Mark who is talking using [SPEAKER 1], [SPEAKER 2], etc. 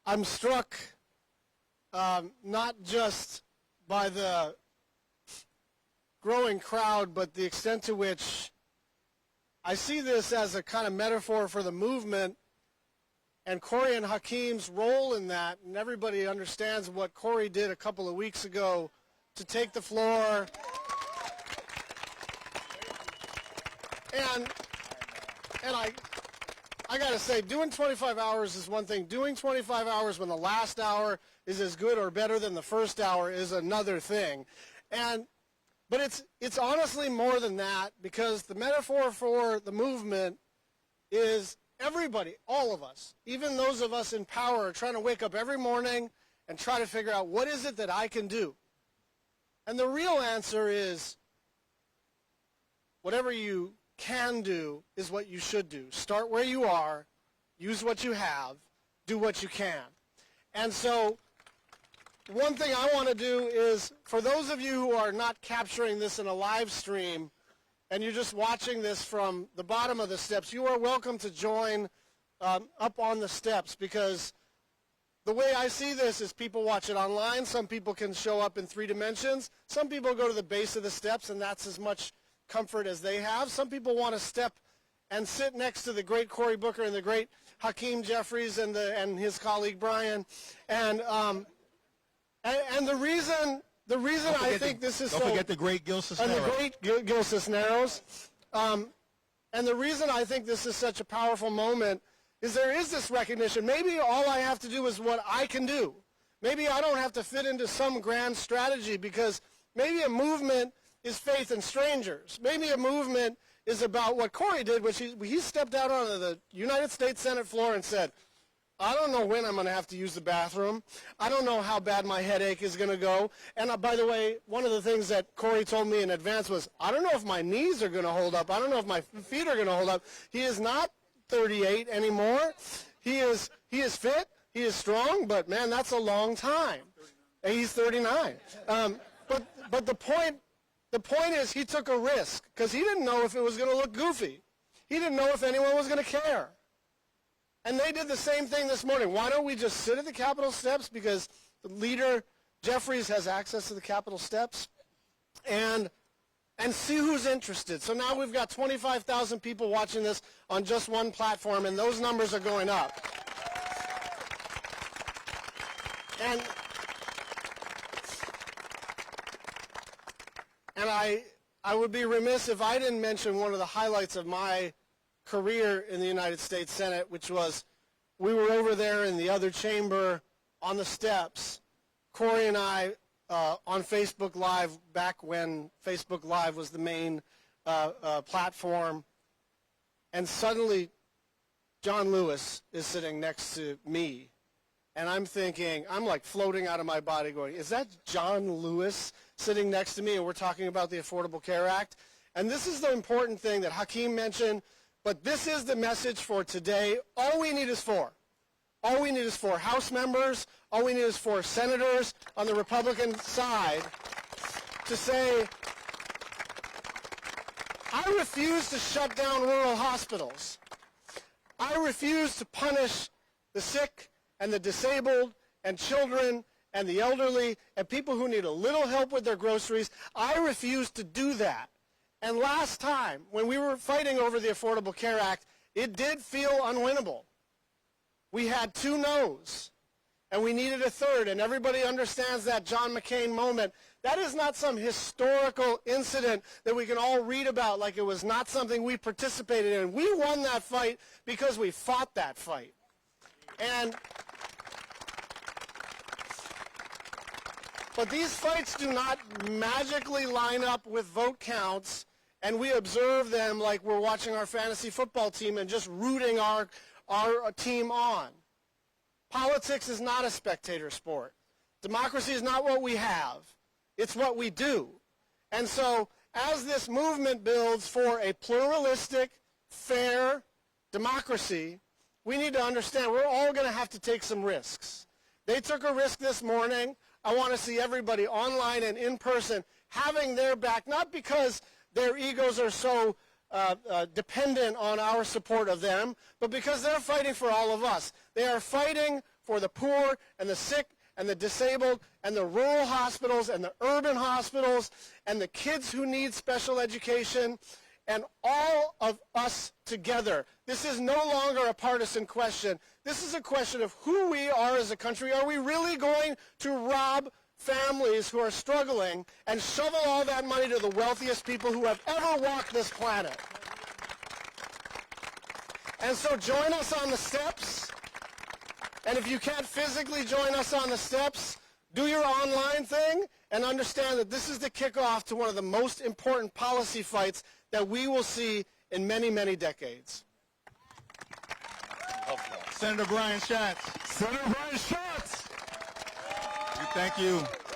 [SPEAKER 1] I'm struck not just by the growing crowd, but the extent to which I see this as a kind of metaphor for the movement and Cory and Hakeem's role in that. And everybody understands what Cory did a couple of weeks ago to take the floor. And I got to say, doing 25 hours is one thing. Doing 25 hours when the last hour is as good or better than the first hour is another thing. But it's honestly more than that, because the metaphor for the movement is everybody, all of us, even those of us in power, are trying to wake up every morning and try to figure out, what is it that I can do? And the real answer is, whatever you can do is what you should do. Start where you are, use what you have, do what you can. And so one thing I want to do is, for those of you who are not capturing this in a live stream and you're just watching this from the bottom of the steps, you are welcome to join up on the steps, because the way I see this is people watch it online. Some people can show up in 3 dimensions. Some people go to the base of the steps, and that's as much comfort as they have. Some people want to step and sit next to the great Cory Booker and the great Hakeem Jeffries and his colleague Brian. And the reason I think this is so...
[SPEAKER 2] Don't forget the great Gil Cisneros.
[SPEAKER 1] And the great Gil Cisneros. And the reason I think this is such a powerful moment is there is this recognition. Maybe all I have to do is what I can do. Maybe I don't have to fit into some grand strategy, because maybe a movement is faith in strangers. Maybe a movement is about what Cory did, which he stepped out onto the United States Senate floor and said, I don't know when I'm going to have to use the bathroom. I don't know how bad my headache is going to go. And by the way, one of the things that Cory told me in advance was, I don't know if my knees are going to hold up. I don't know if my feet are going to hold up. He is not 38 anymore. He is fit. He is strong. But, man, that's a long time. And he's 39. But the point is, he took a risk, because he didn't know if it was going to look goofy. He didn't know if anyone was going to care. And they did the same thing this morning. Why don't we just sit at the Capitol steps, because the leader, Jeffries, has access to the Capitol steps, and see who's interested. So now we've got 25,000 people watching this on just one platform, and those numbers are going up. And I would be remiss if I didn't mention one of the highlights of my career in the United States Senate, which was, we were over there in the other chamber on the steps, Cory and I, on Facebook Live, back when Facebook Live was the main platform, and suddenly John Lewis is sitting next to me, and I'm thinking, I'm like floating out of my body going, is that John Lewis sitting next to me, and we're talking about the Affordable Care Act? And this is the important thing that Hakeem mentioned, but this is the message for today. All we need is 4. All we need is 4 House members. All we need is 4 senators on the Republican side to say, I refuse to shut down rural hospitals. I refuse to punish the sick and the disabled and children and the elderly and people who need a little help with their groceries. I refuse to do that. And last time, when we were fighting over the Affordable Care Act, it did feel unwinnable. We had 2 no's, and we needed a 3rd, and everybody understands that John McCain moment. That is not some historical incident that we can all read about like it was not something we participated in. We won that fight because we fought that fight. But these fights do not magically line up with vote counts, and we observe them like we're watching our fantasy football team and just rooting our team on. Politics is not a spectator sport. Democracy is not what we have. It's what we do. And so as this movement builds for a pluralistic, fair democracy, we need to understand we're all going to have to take some risks. They took a risk this morning. I want to see everybody online and in person having their back, not because their egos are so dependent on our support of them, but because they're fighting for all of us. They are fighting for the poor and the sick and the disabled and the rural hospitals and the urban hospitals and the kids who need special education and all of us together. This is no longer a partisan question. This is a question of who we are as a country. Are we really going to rob families who are struggling and shovel all that money to the wealthiest people who have ever walked this planet? And so join us on the steps. And if you can't physically join us on the steps, do your online thing and understand that this is the kickoff to one of the most important policy fights that we will see in many, many decades.
[SPEAKER 2] Senator Brian Schatz.
[SPEAKER 3] Senator Brian Schatz.
[SPEAKER 2] Thank you.